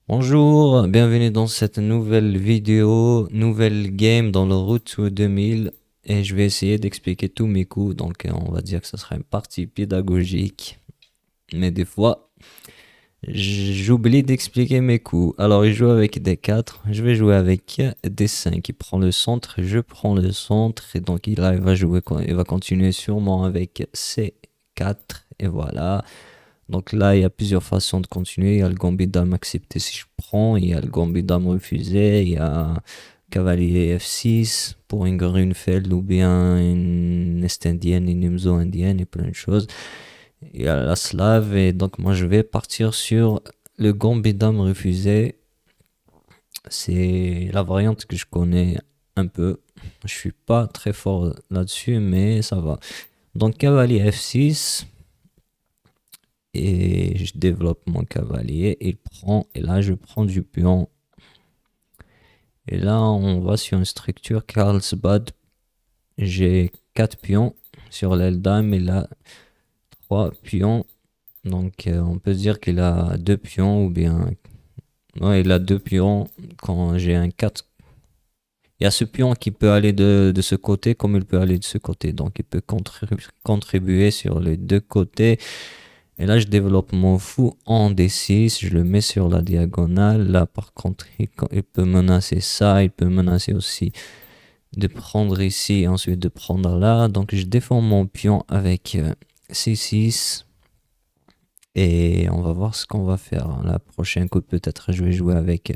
Bonjour, bienvenue dans cette nouvelle vidéo, nouvelle game dans le Route to 2000 et je vais essayer d'expliquer tous mes coups, donc on va dire que ce sera une partie pédagogique, mais des fois j'oublie d'expliquer mes coups. Alors je joue avec des 4, je vais jouer avec des 5, il prend le centre, je prends le centre et donc là il va jouer, il va continuer sûrement avec C4 et voilà. Donc là, il y a plusieurs façons de continuer. Il y a le gambit dame accepté si je prends, il y a le gambit dame refusé, il y a cavalier F6 pour une Grunfeld ou bien une Est indienne, une Imzo indienne et plein de choses. Il y a la slave et donc moi je vais partir sur le gambit dame refusé. C'est la variante que je connais un peu. Je suis pas très fort là-dessus, mais ça va. Donc cavalier F6, et je développe mon cavalier, il prend, et là je prends du pion. Et là on va sur une structure Carlsbad, j'ai 4 pions sur l'aile dame, et là 3 pions, donc on peut dire qu'il a 2 pions, ou bien, ouais, il a 2 pions quand j'ai un 4. Il y a ce pion qui peut aller de ce côté comme il peut aller de ce côté, donc il peut contribuer sur les deux côtés. Et là, je développe mon fou en D6, je le mets sur la diagonale. Là, par contre, il peut menacer ça, il peut menacer aussi de prendre ici et ensuite de prendre là. Donc, je défends mon pion avec C6 et on va voir ce qu'on va faire. La prochaine coup, peut-être, je vais jouer avec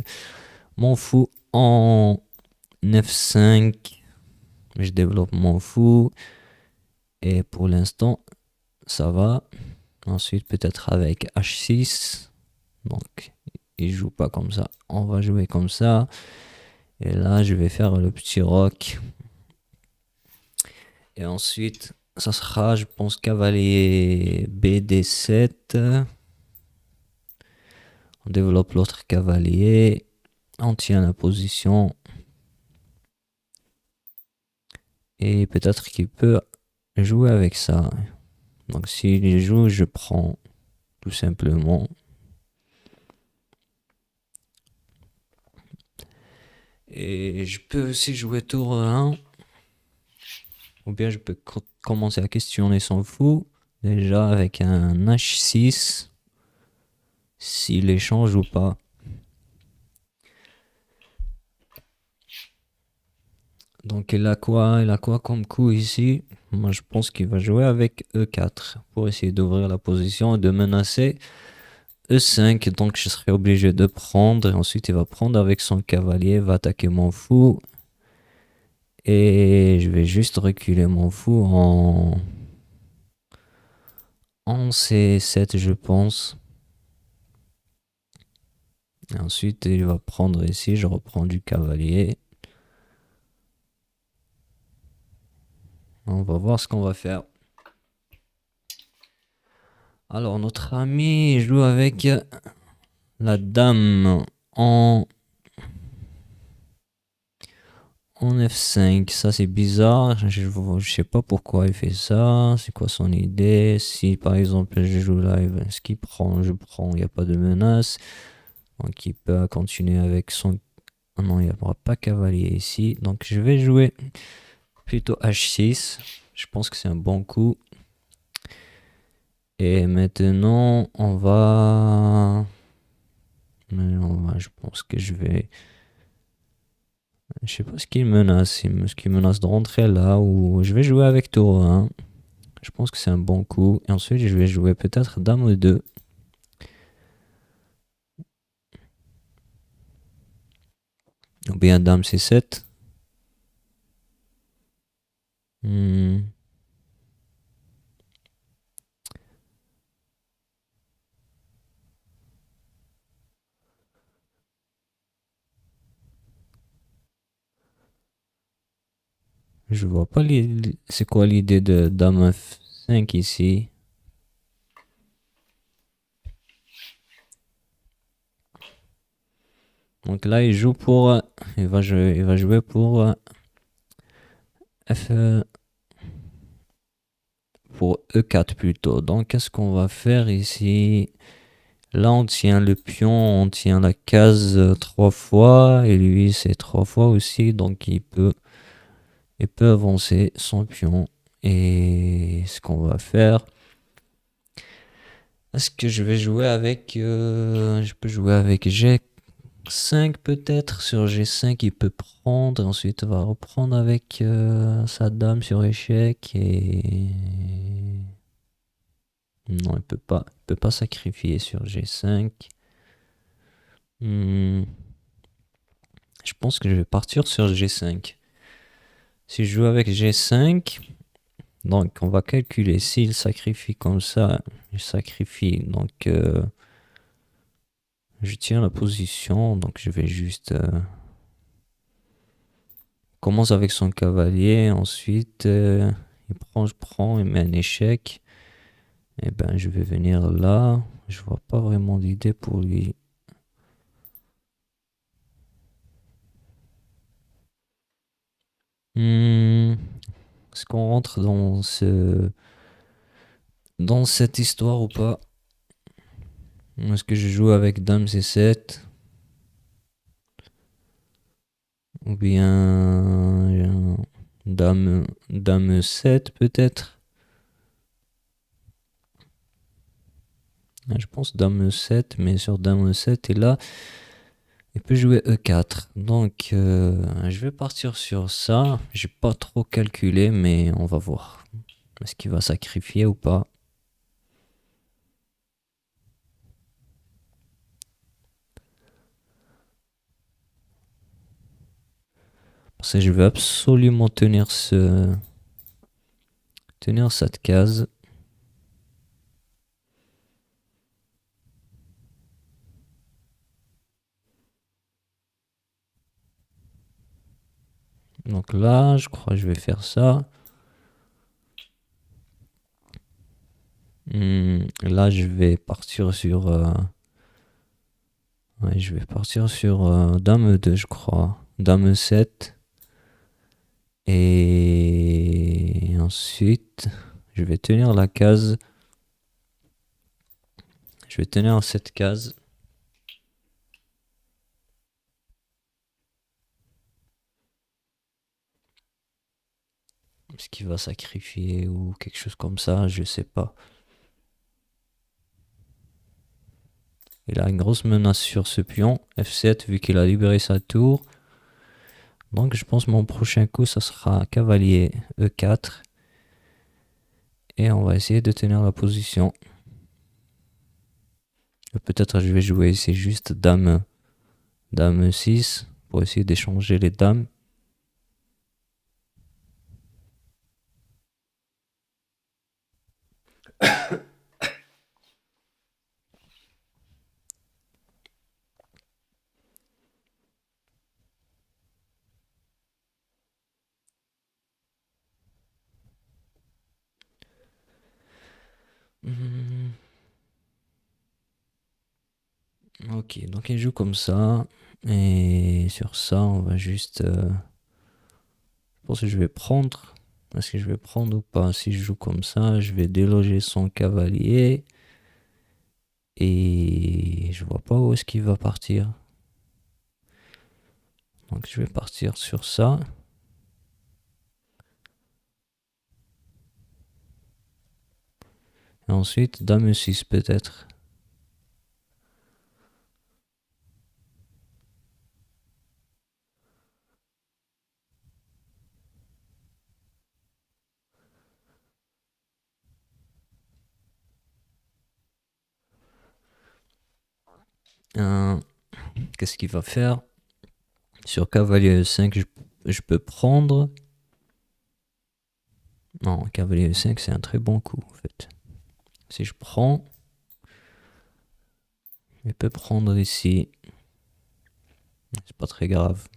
mon fou en F5. Je développe mon fou et pour l'instant, ça va. Ensuite, peut-être avec H6. Donc, il joue pas comme ça. On va jouer comme ça. Et là, je vais faire le petit rock. Et ensuite, ça sera, je pense, cavalier BD7. On développe l'autre cavalier. On tient la position. Et peut-être qu'il peut jouer avec ça. Donc, s'il joue, je prends tout simplement. Et je peux aussi jouer tour 1. Ou bien je peux commencer à questionner son fou. Déjà avec un H6. S'il échange ou pas. Donc il a quoi comme coup ici? Moi je pense qu'il va jouer avec E4 pour essayer d'ouvrir la position et de menacer E5. Donc je serai obligé de prendre et ensuite il va prendre avec son cavalier, va attaquer mon fou. Et je vais juste reculer mon fou en C7 je pense. Et ensuite il va prendre ici, je reprends du cavalier. On va voir ce qu'on va faire. Alors notre ami joue avec la dame en F5. Ça c'est bizarre. Je sais pas pourquoi il fait ça. C'est quoi son idée? Si par exemple je joue live, ce qu'il prend, je prends, il n'y a pas de menace. Donc il peut continuer avec son... Ah non, il n'y aura pas cavalier ici. Donc je vais jouer plutôt H6. Je pense que c'est un bon coup. Et maintenant, je pense que je vais... Je sais pas ce qu'il menace. Ce qu'il menace de rentrer là ou je vais jouer avec tour 1. Je pense que c'est un bon coup. Et ensuite, je vais jouer peut-être dame 2. Ou bien dame C7. Hmm. Je vois pas c'est quoi l'idée de dame F5 ici. Donc là, il joue pour... il va jouer pour F... pour E4 plutôt. Donc, qu'est-ce qu'on va faire ici? Là, on tient le pion, on tient la case 3 fois, et lui, c'est 3 fois aussi, donc il peut avancer son pion. Et ce qu'on va faire, est-ce que je vais jouer avec... je peux jouer avec G5 peut-être. Sur G5, il peut prendre. Ensuite, il va reprendre avec sa dame sur échec. Et... Non, il peut pas. Il peut pas sacrifier sur G5. Hmm, Je pense que je vais partir sur G5. Si je joue avec G5, donc on va calculer s'il sacrifie comme ça, il sacrifie. Donc je tiens la position, donc je vais juste commence avec son cavalier, ensuite je prends, il met un échec. Et ben je vais venir là, je vois pas vraiment d'idée pour lui. Est-ce qu'on rentre dans cette histoire ou pas? Est-ce que je joue avec Dame C7 ou bien Dame 7 peut-être? Je pense Dame 7, mais sur Dame 7 et là, il peut jouer E4. Donc je vais partir sur ça. J'ai pas trop calculé, mais on va voir. Est-ce qu'il va sacrifier ou pas? Parce que je veux absolument tenir cette case. Donc là, je crois que je vais faire ça. Là, je vais partir sur... ouais, je vais partir sur Dame 2, je crois. Dame 7. Et ensuite, je vais tenir la case. Je vais tenir cette case. Est-ce qu'il va sacrifier ou quelque chose comme ça? Je sais pas. Il a une grosse menace sur ce pion. F7 vu qu'il a libéré sa tour. Donc je pense que mon prochain coup, ça sera cavalier E4. Et on va essayer de tenir la position. Peut-être je vais jouer ici juste dame 6 pour essayer d'échanger les dames. Hmm, Ok, donc il joue comme ça. Et sur ça, on va juste... je pense que je vais prendre. Est-ce que je vais prendre ou pas? Si je joue comme ça, je vais déloger son cavalier. Et je vois pas où est-ce qu'il va partir. Donc je vais partir sur ça. Et ensuite, dame 6 peut-être. Qu'est-ce qu'il va faire? Sur cavalier E5, je peux prendre. Non, cavalier E5, c'est un très bon coup, en fait. Si je prends, je peux prendre ici. C'est pas très grave.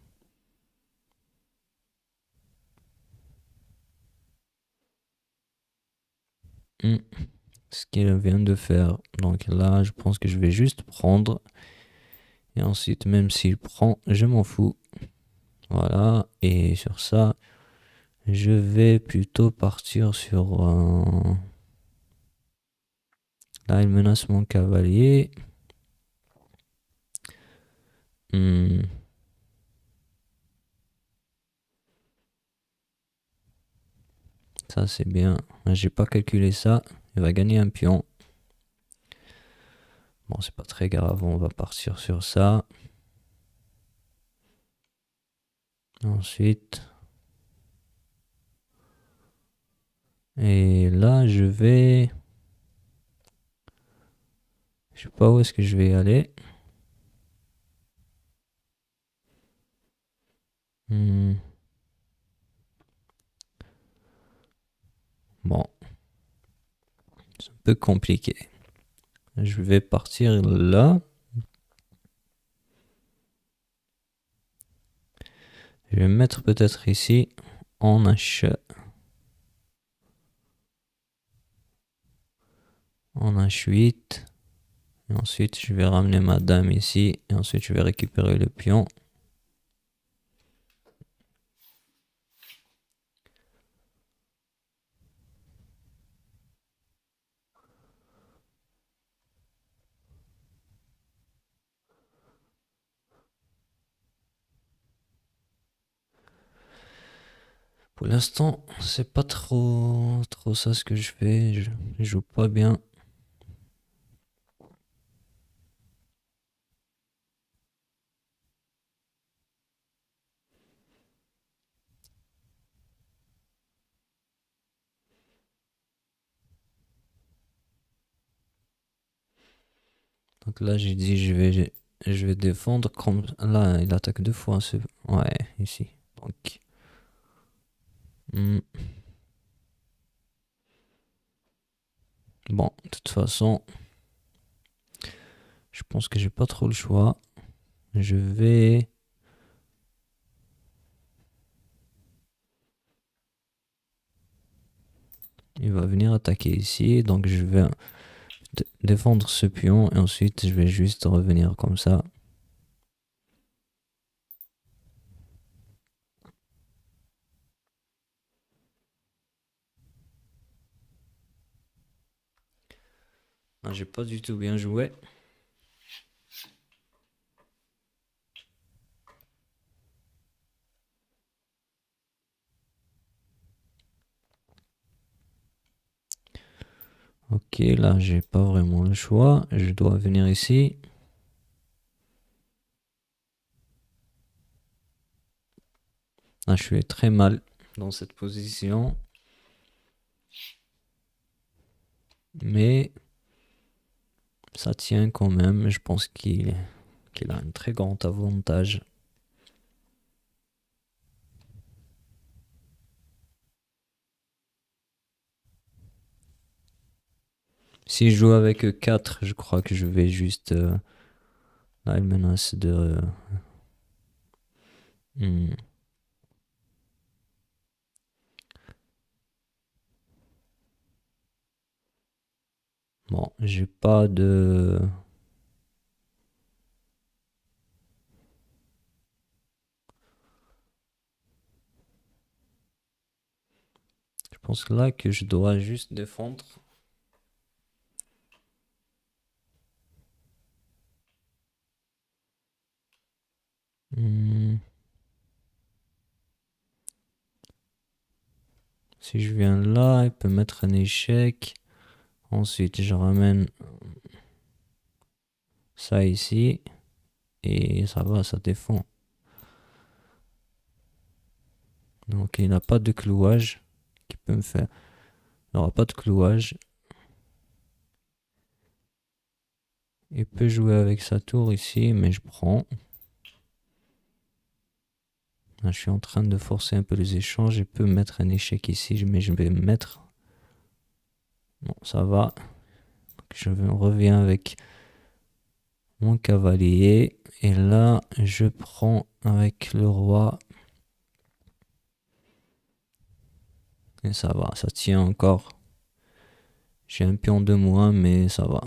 Ce qu'il vient de faire. Donc là, je pense que je vais juste prendre. Et ensuite, même s'il prend, je m'en fous. Voilà. Et sur ça, je vais plutôt partir sur... là, il menace mon cavalier. Ça c'est bien. J'ai pas calculé ça. Il va gagner un pion. Bon, c'est pas très grave, on va partir sur ça. Ensuite. Et là, je vais... Je sais pas où est-ce que je vais aller. Bon, c'est un peu compliqué. Je vais partir là. Je vais mettre peut-être ici en H. En H8. Et ensuite, je vais ramener ma dame ici. Et ensuite, je vais récupérer le pion. Pour l'instant, c'est pas trop ça ce que je fais. Je joue pas bien. Donc là, j'ai dit je vais défendre comme là, il attaque deux fois. Ouais, ici. Donc bon, de toute façon, je pense que j'ai pas trop le choix. Je vais il va venir attaquer ici, donc je vais défendre ce pion et ensuite je vais juste revenir comme ça. Ah, j'ai pas du tout bien joué. Ok, là j'ai pas vraiment le choix. Je dois venir ici. Ah, je suis très mal dans cette position. Mais ça tient quand même. Je pense qu'il a un très grand avantage. Si je joue avec 4, je crois que je vais juste... là, il menace de... Bon, j'ai pas de... Je pense là que je dois juste défendre. Si je viens là, il peut mettre un échec. Ensuite, je ramène ça ici. Et ça va, ça défend. Donc, il n'a pas de clouage qui peut me faire. Il n'aura pas de clouage. Il peut jouer avec sa tour ici, mais je prends. Là, je suis en train de forcer un peu les échanges. Il peut mettre un échec ici, mais je vais mettre. Bon, ça va. Donc, je reviens avec mon cavalier. Et là, je prends avec le roi. Et ça va, ça tient encore. J'ai un pion de moins, mais ça va.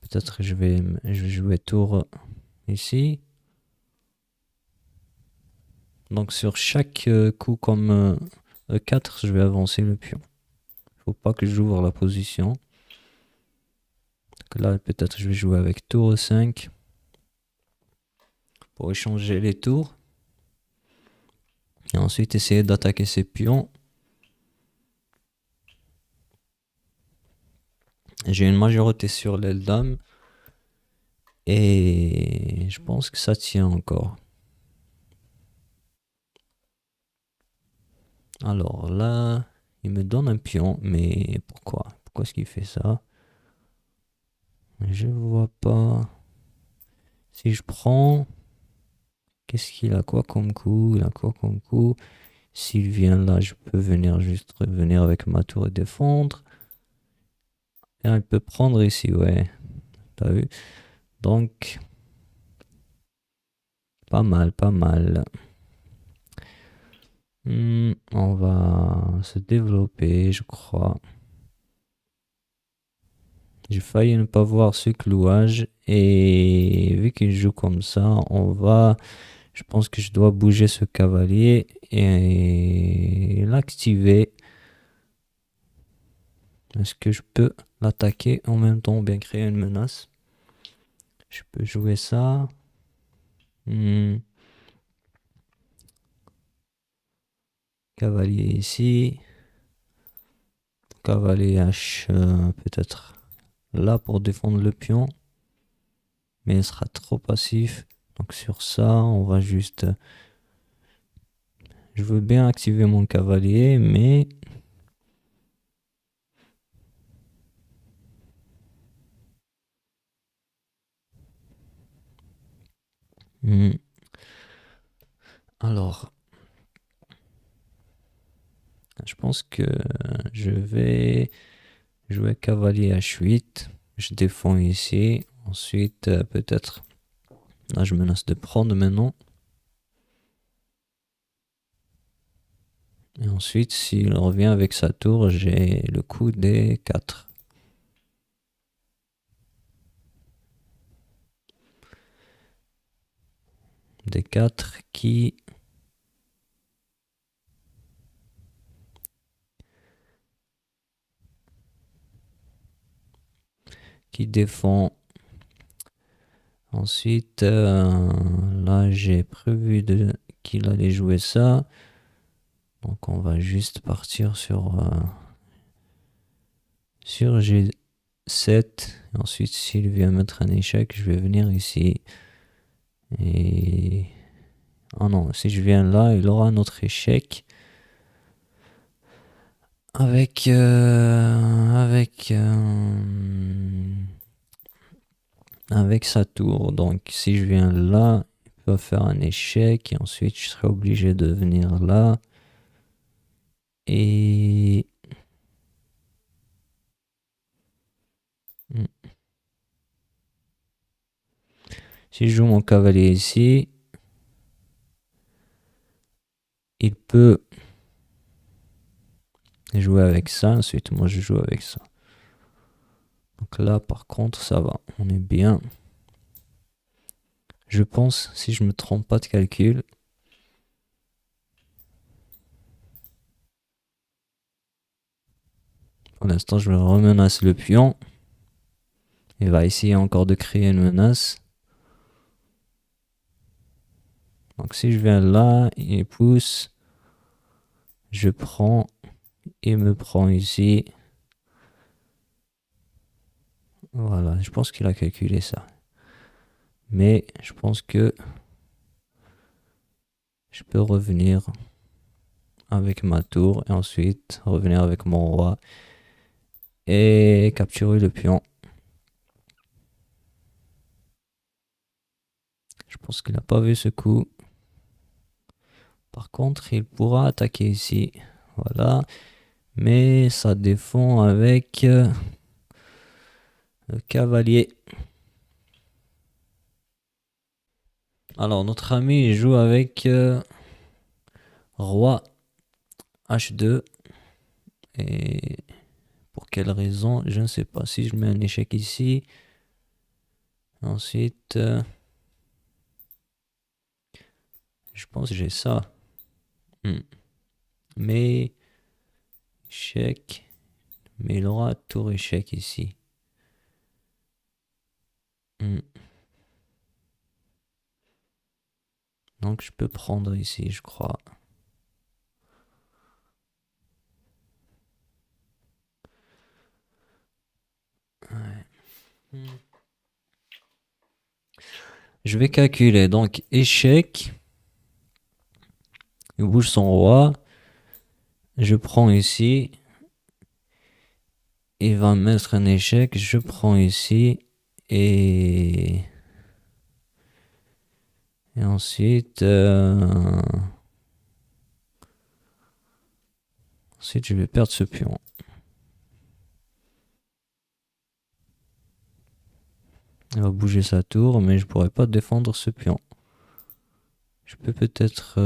Peut-être que je vais jouer tour ici. Donc sur chaque coup comme E4, je vais avancer le pion. Faut pas que j'ouvre la position. Donc là, peut-être je vais jouer avec tour E5. pour échanger les tours. Et ensuite essayer d'attaquer ces pions. J'ai une majorité sur l'aile dame. Et je pense que ça tient encore. Alors là, il me donne un pion, mais pourquoi? Pourquoi est-ce qu'il fait ça? Je vois pas. Si je prends, qu'est-ce qu'il a quoi comme coup? Il a quoi comme coup? S'il vient là, je peux venir juste revenir avec ma tour et défendre. Et il peut prendre ici, ouais. T'as vu? Donc, pas mal, pas mal. On va se développer, je crois. J'ai failli ne pas voir ce clouage et vu qu'il joue comme ça, je pense que je dois bouger ce cavalier et l'activer. Est-ce que je peux l'attaquer en même temps ou bien créer une menace? Je peux jouer ça. Cavalier ici. Cavalier H peut-être là pour défendre le pion. Mais il sera trop passif. Donc sur ça, on va juste... Je veux bien activer mon cavalier, mais... Alors, je pense que je vais jouer cavalier H8. Je défends ici. Ensuite, peut-être... Là, je menace de prendre maintenant. Et ensuite, s'il revient avec sa tour, j'ai le coup des 4. Des 4 qui défend. Ensuite, là, j'ai prévu qu'il allait jouer ça. Donc, on va juste partir sur G7. Ensuite, s'il vient mettre un échec, je vais venir ici. Et... Oh non, si je viens là, il aura un autre échec. Avec sa tour. Donc si je viens là, il peut faire un échec et ensuite je serai obligé de venir là. Et si je joue mon cavalier ici, il peut jouer avec ça. Ensuite, moi je joue avec ça. Donc là, par contre, ça va. On est bien. Je pense, si je me trompe pas de calcul, pour l'instant, je remenace le pion. Il va essayer encore de créer une menace. Donc si je viens là, il pousse. Je prends. Il me prend ici. Voilà, je pense qu'il a calculé ça. Mais je pense que je peux revenir avec ma tour et ensuite revenir avec mon roi et capturer le pion. Je pense qu'il n'a pas vu ce coup. Par contre, il pourra attaquer ici. Voilà. Mais ça défend avec le cavalier. Alors, notre ami joue avec roi H2. Et pour quelle raison, je ne sais pas. Si je mets un échec ici, ensuite, je pense que j'ai ça. Mais échec. Mais il aura tour échec ici. Donc je peux prendre ici, je crois. Ouais. Je vais calculer. Donc échec. Il bouge son roi. Je prends ici. Il va mettre un échec. Je prends ici. Et, et ensuite, ensuite, je vais perdre ce pion. Il va bouger sa tour, mais je pourrais pas défendre ce pion. Je peux peut-être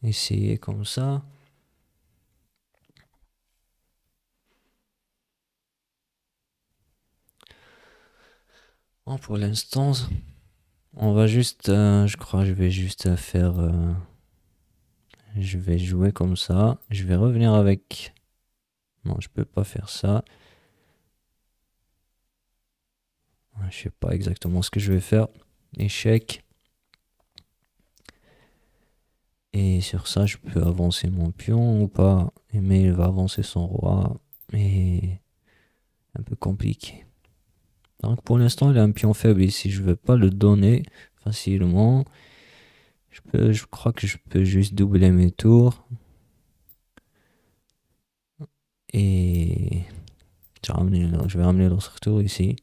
essayer comme ça. Bon, pour l'instant, on va juste, je crois, je vais juste faire, je vais jouer comme ça. Je vais revenir avec. Non, je peux pas faire ça. Je sais pas exactement ce que je vais faire. Échec. Et sur ça, je peux avancer mon pion ou pas. Mais il va avancer son roi. Et un peu compliqué. Donc pour l'instant, il a un pion faible ici. Je ne vais pas le donner facilement. Je crois que je peux juste doubler mes tours. Et je vais ramener l'autre tour ici.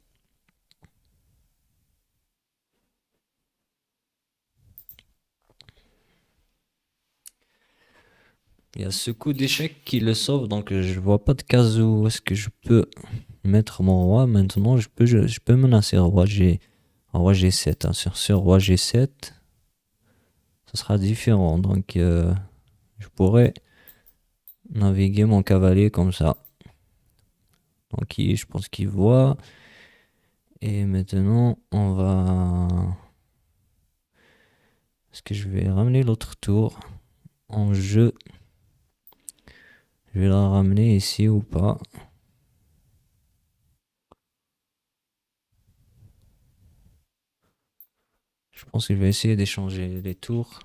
Il y a ce coup d'échec qui le sauve, donc je vois pas de cas où est-ce que je peux mettre mon roi. Maintenant, je peux menacer roi G7. Hein. Sur ce roi G7, ça sera différent. Donc, je pourrais naviguer mon cavalier comme ça. Donc, je pense qu'il voit. Et maintenant, on va... Est-ce que je vais ramener l'autre tour en jeu? Je vais la ramener ici ou pas? Je pense que je vais essayer d'échanger les tours.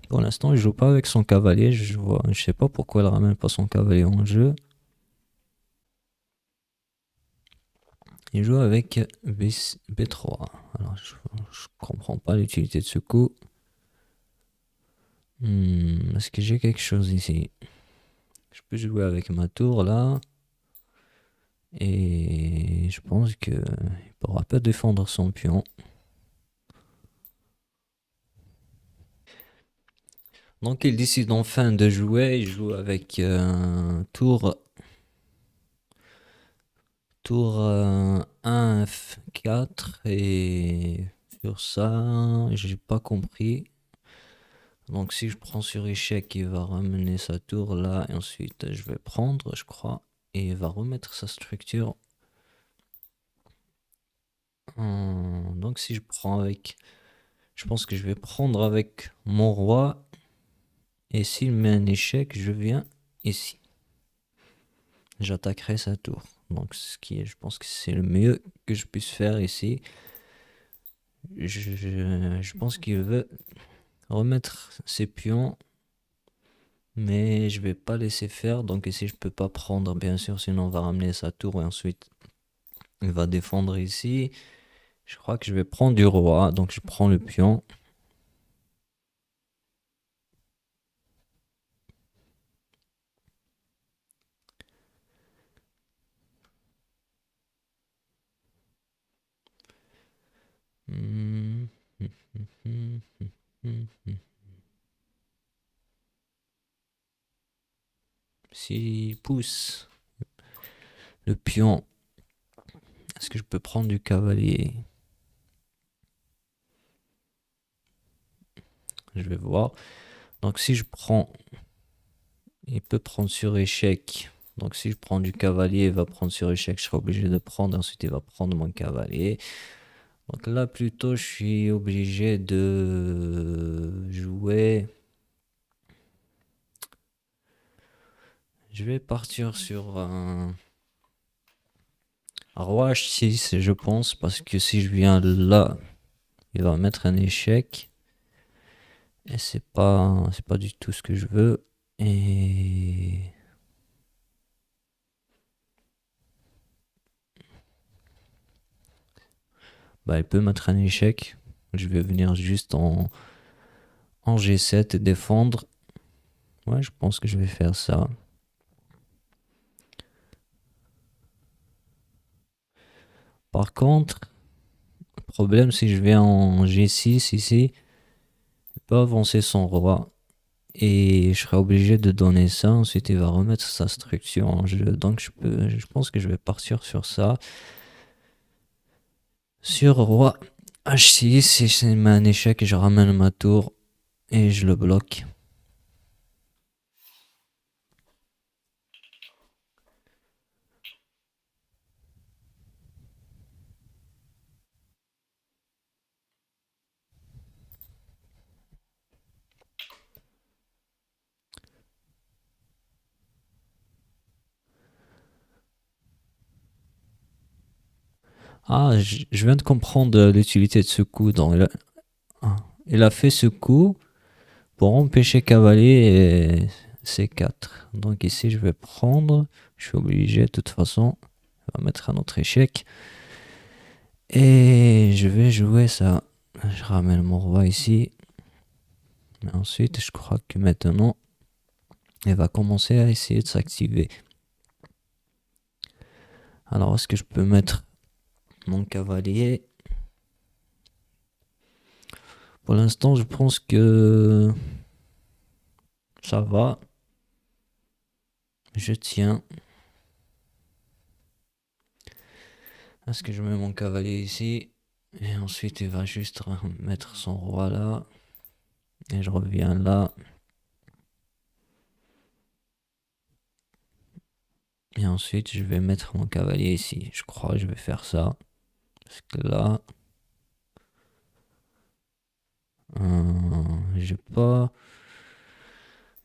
Pour l'instant, il joue pas avec son cavalier. Je sais pas pourquoi il ramène pas son cavalier en jeu. Il joue avec B3. Alors, je comprends pas l'utilité de ce coup. Est-ce que j'ai quelque chose ici? Je peux jouer avec ma tour là. Et je pense que il pourra pas défendre son pion. Donc il décide enfin de jouer. Il joue avec tour 1 F4 et sur ça, j'ai pas compris. Donc si je prends sur échec, il va ramener sa tour là et ensuite je vais prendre, je crois, et il va remettre sa structure. Donc si je prends avec, je pense que je vais prendre avec mon roi et s'il met un échec, je viens ici. J'attaquerai sa tour. Donc je pense que c'est le mieux que je puisse faire ici. Je pense qu'il veut remettre ses pions, mais je vais pas laisser faire. Donc ici, je peux pas prendre, bien sûr, sinon on va ramener sa tour et ensuite il va défendre ici. Je crois que je vais prendre du roi, donc je prends le pion. S'il pousse le pion, est-ce que je peux prendre du cavalier? Je vais voir. Donc si je prends, il peut prendre sur échec. Donc si je prends du cavalier, il va prendre sur échec. Je serai obligé de prendre. Ensuite, il va prendre mon cavalier. Donc là, plutôt, je suis obligé de jouer. Je vais partir sur un... Roi H6, je pense, parce que si je viens là, il va mettre un échec. Et c'est pas du tout ce que je veux. Et bah, il peut mettre un échec. Je vais venir juste en G7 et défendre. Ouais, je pense que je vais faire ça. Par contre, problème, si je vais en G6 ici, il peut avancer son roi. Et je serai obligé de donner ça. Ensuite, il va remettre sa structure en jeu. Donc, je pense que je vais partir sur ça. Sur roi H6, si c'est un échec, je ramène ma tour et je le bloque. Ah, je viens de comprendre l'utilité de ce coup. Il a fait ce coup pour empêcher cavalier et C4. Donc ici, je vais prendre. Je suis obligé, de toute façon. On va mettre un autre échec. Et je vais jouer ça. Je ramène mon roi ici. Mais ensuite, je crois que maintenant, elle va commencer à essayer de s'activer. Alors, est-ce que je peux mettre mon cavalier? Pour l'instant, je pense que ça va. Je tiens. Est-ce que je mets mon cavalier ici? Et ensuite, il va juste mettre son roi là. Et je reviens là. Et ensuite, je vais mettre mon cavalier ici. Je crois que je vais faire ça. Parce que là, j'ai pas,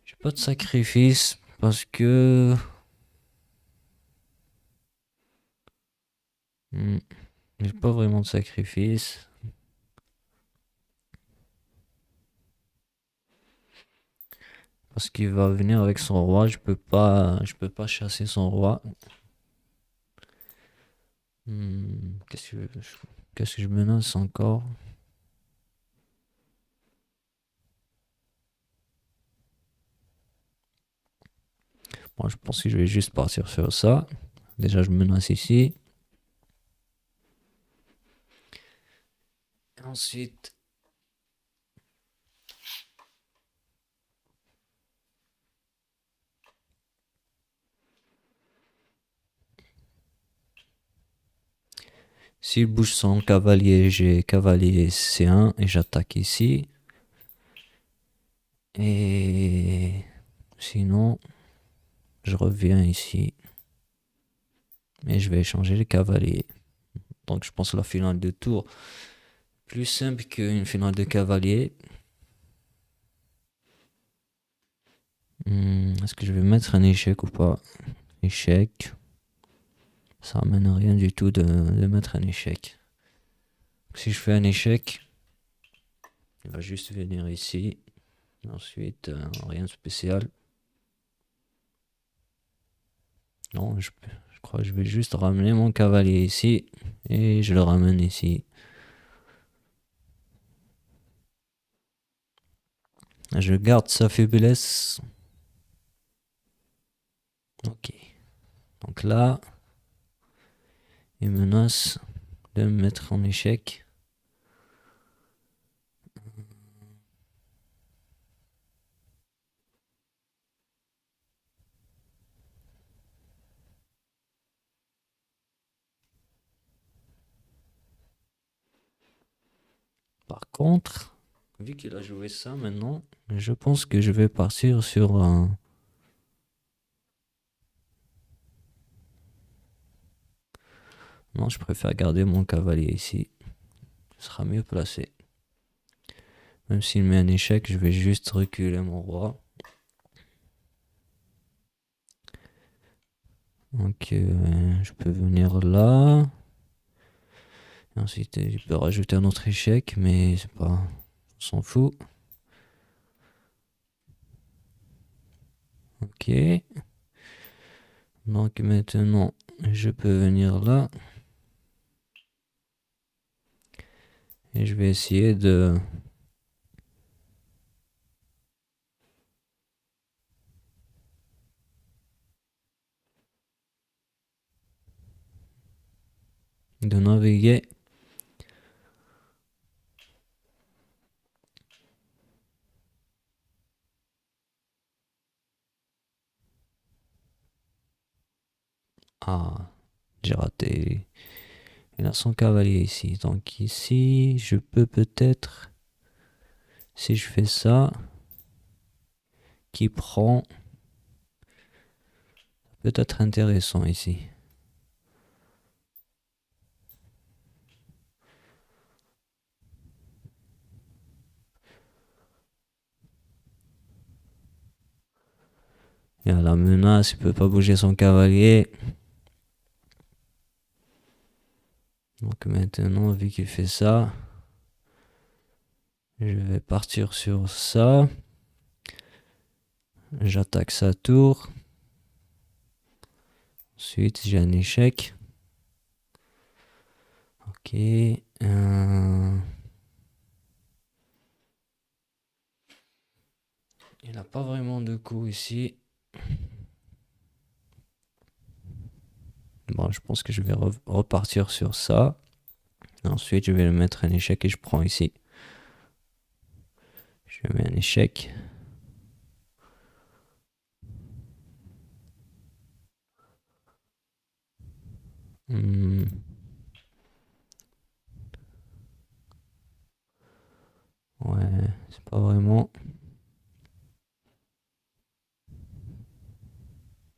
j'ai pas de sacrifice parce que j'ai pas vraiment de sacrifice. Parce qu'il va venir avec son roi. Je peux pas chasser son roi. Qu'est-ce que je menace encore? Moi, je pense que je vais juste partir sur ça. Déjà, je menace ici. Ensuite, s'il bouge son cavalier, j'ai cavalier C1 et j'attaque ici. Et sinon, je reviens ici. Et je vais échanger les cavaliers. Donc je pense que la finale de tour, plus simple qu'une finale de cavalier. Est-ce que je vais mettre un échec ou pas? Échec. Ça amène rien du tout de mettre un échec. Si je fais un échec, il va juste venir ici. Ensuite, rien de spécial. Non, je crois que je vais juste ramener mon cavalier ici. Et je le ramène ici. Je garde sa faiblesse. Ok. Donc là, il menace de me mettre en échec. Par contre, vu qu'il a joué ça maintenant, je pense que je vais partir sur un... Non, je préfère garder mon cavalier ici. Ce sera mieux placé. Même s'il met un échec, je vais juste reculer mon roi. Donc je peux venir là. Et ensuite je peux rajouter un autre échec, mais c'est pas... On s'en fout. Ok. Donc maintenant je peux venir là. Et je vais essayer de naviguer. Ah, j'ai raté. Il a son cavalier ici. Donc ici, je peux peut-être, si je fais ça, qui prend, peut-être intéressant ici. Il y a la menace, il peut pas bouger son cavalier. Donc maintenant, vu qu'il fait ça, je vais partir sur ça. J'attaque sa tour. Ensuite, j'ai un échec. Ok. Il n'a pas vraiment de coup ici. Bon, je pense que je vais repartir sur ça. Ensuite, je vais le mettre un échec et je prends ici. Je mets un échec. Ouais, c'est pas vraiment.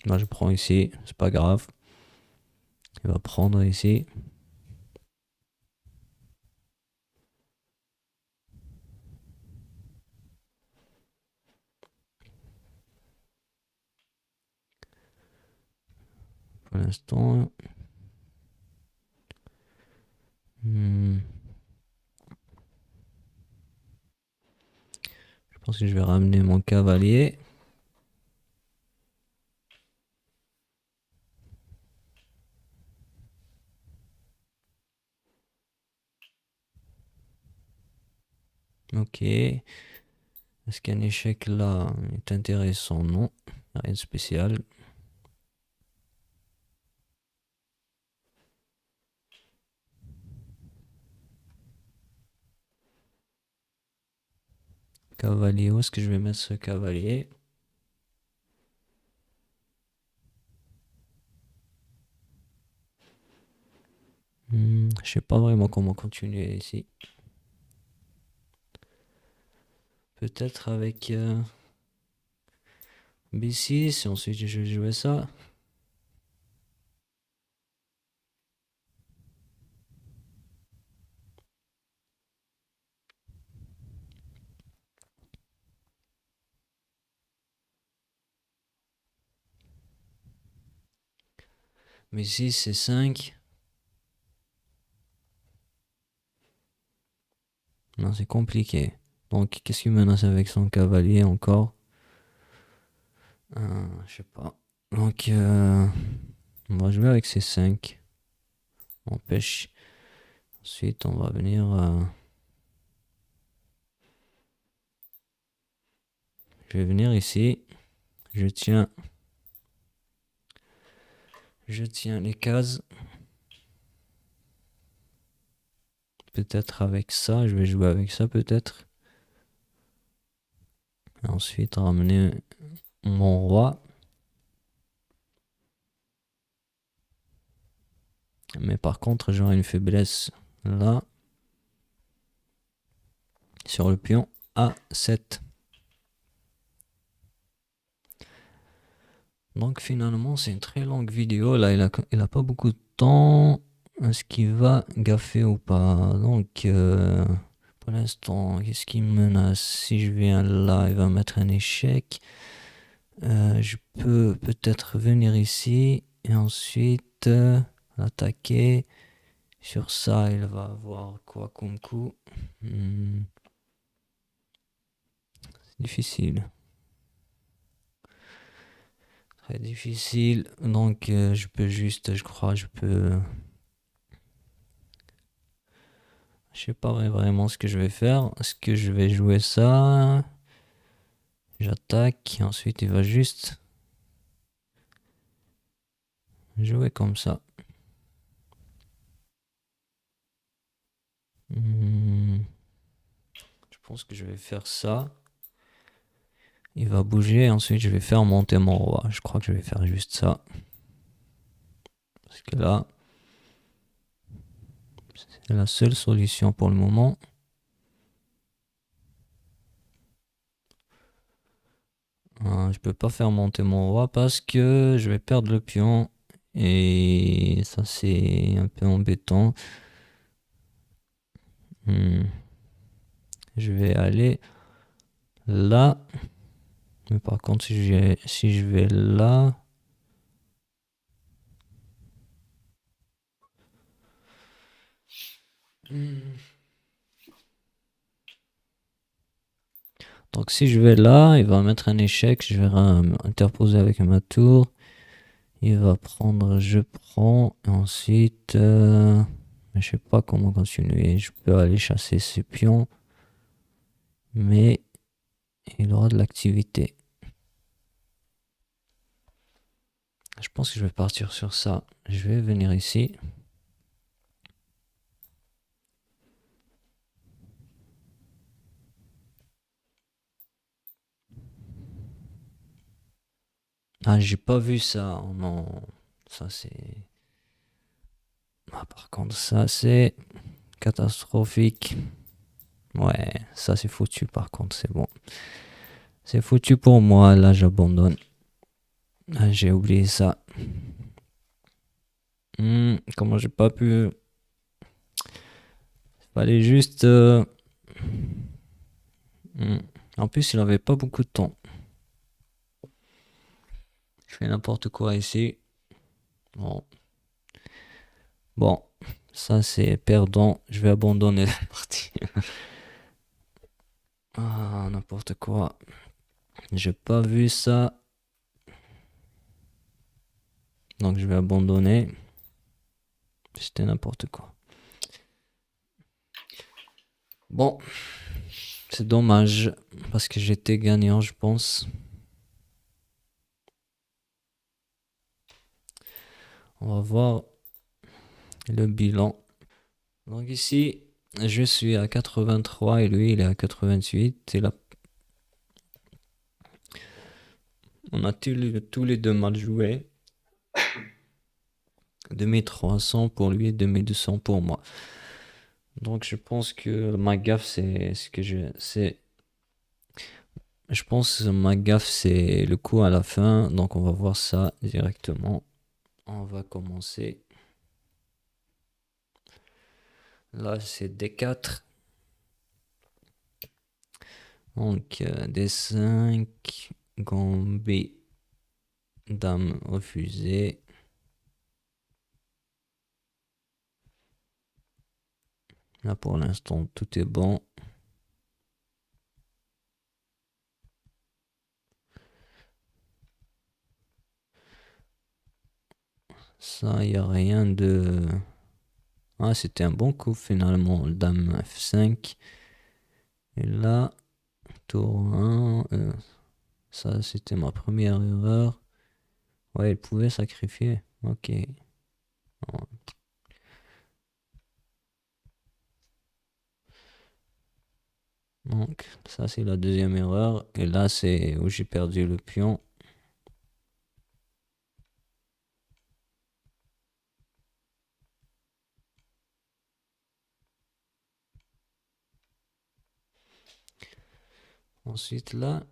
Moi, je prends ici, c'est pas grave. Il va prendre ici. Pour l'instant. Je pense que je vais ramener mon cavalier. Ok. Est-ce qu'un échec là est intéressant? Non. Rien de spécial. Cavalier, où est-ce que je vais mettre ce cavalier? Je sais pas vraiment comment continuer ici. Peut-être avec B6 et ensuite je vais jouer ça. B6 c'est 5. Non, c'est compliqué. Donc, qu'est-ce qu'il menace avec son cavalier encore? Je sais pas. Donc, on va jouer avec ces 5. On pêche. Ensuite, on va venir. Je vais venir ici. Je tiens. Je tiens les cases. Peut-être avec ça. Je vais jouer avec ça, peut-être. Ensuite, ramener mon roi. Mais par contre, j'aurai une faiblesse là. Sur le pion A7. Donc finalement, c'est une très longue vidéo. Là, il a pas beaucoup de temps. Est-ce qu'il va gaffer ou pas? Donc, pour l'instant, qu'est-ce qui me menace? Si je viens là, il va mettre un échec. Je peux peut-être venir ici. Et ensuite, l'attaquer. Sur ça, il va avoir quoi comme coup? C'est difficile. Très difficile. Donc, je peux juste, je crois, je peux. Je sais pas vraiment ce que je vais faire. Est-ce que je vais jouer ça? J'attaque. Ensuite, il va juste jouer comme ça. Je pense que je vais faire ça. Il va bouger. Ensuite, je vais faire monter mon roi. Je crois que je vais faire juste ça. Parce que là, c'est la seule solution pour le moment. Je peux pas faire monter mon roi parce que je vais perdre le pion. Et ça, c'est un peu embêtant. Je vais aller là. Mais par contre, si je vais là. Donc si je vais là, il va mettre un échec. Je vais interposer avec ma tour. Il va prendre, je prends. Et ensuite, je sais pas comment continuer. Je peux aller chasser ces pions. Mais il aura de l'activité. Je pense que je vais partir sur ça. Je vais venir ici. Ah, j'ai pas vu ça. Oh non, ça c'est. Ah, par contre, ça c'est catastrophique. Ouais, ça c'est foutu par contre, c'est bon. C'est foutu pour moi, là j'abandonne. Ah, j'ai oublié ça. Comment j'ai pas pu. Fallait juste. En plus, il avait pas beaucoup de temps. Je fais n'importe quoi ici. Bon. Bon, ça c'est perdant. Je vais abandonner la partie. Ah, n'importe quoi. J'ai pas vu ça. Donc je vais abandonner. C'était n'importe quoi. Bon, c'est dommage. Parce que j'étais gagnant, je pense. On va voir le bilan. Donc ici, je suis à 83 et lui, il est à 88. Et là, on a tous les deux mal joué. 2300 pour lui et 2200 pour moi. Donc je pense que ma gaffe, c'est ce que je pense que ma gaffe, c'est le coup à la fin. Donc on va voir ça directement. On va commencer. Là, c'est D4. Donc D5, gambit, dame refusée. Là, pour l'instant, tout est bon. Ça, il n'y a rien de. Ah, c'était un bon coup finalement. Dame F5. Et là, tour 1. Ça, c'était ma première erreur. Ouais, il pouvait sacrifier. Ok. Donc, ça, c'est la deuxième erreur. Et là, c'est où j'ai perdu le pion. Ensuite, là,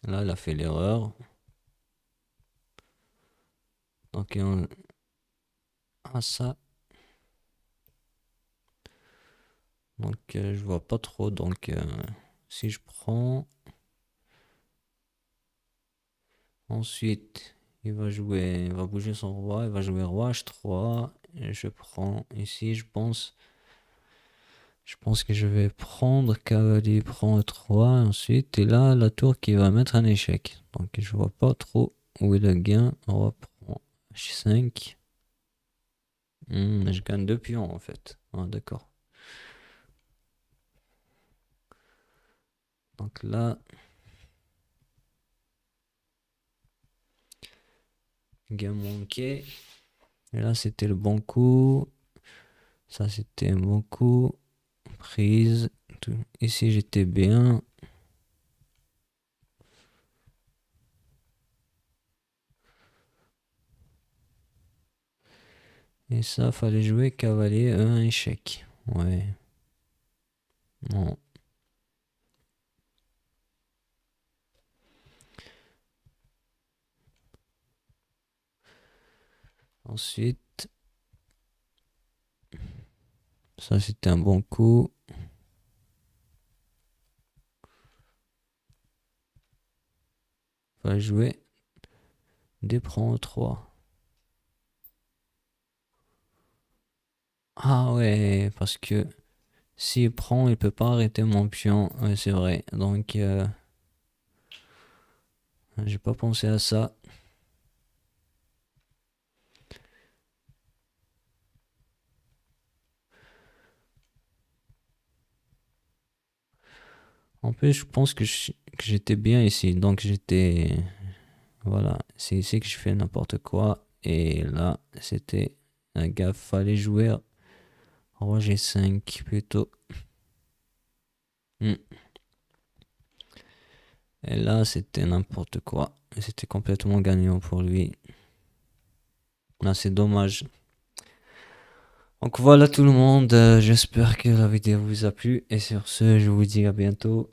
elle a fait l'erreur. Donc, ah, ça. Donc, je vois pas trop. Donc, si je prends. Ensuite, il va bouger son roi, il va jouer roi H3. Et je prends ici, je pense que je vais prendre cavalier prend E3 ensuite. Et là, la tour qui va mettre un échec. Donc je vois pas trop où est le gain. Roi prend H5. Je gagne 2 pions en fait. Ah, d'accord. Donc là, gain manqué. Et là, c'était le bon coup. Ça, c'était un bon coup. Prise. Ici, j'étais bien. Et ça, fallait jouer cavalier un échec. Ouais. Non. Ensuite, ça, c'était un bon coup. Fallait jouer D prend 3. Ah ouais, parce que s'il prend, il peut pas arrêter mon pion. Ouais, c'est vrai. Donc, j'ai pas pensé à ça. En plus, je pense que j'étais bien ici. Donc, j'étais. Voilà, c'est ici que je fais n'importe quoi. Et là, c'était un gaffe. Fallait jouer roi G5 plutôt. Hmm. Et là, c'était n'importe quoi. C'était complètement gagnant pour lui. Là, c'est dommage. Donc voilà tout le monde. J'espère que la vidéo vous a plu. Et sur ce, je vous dis à bientôt.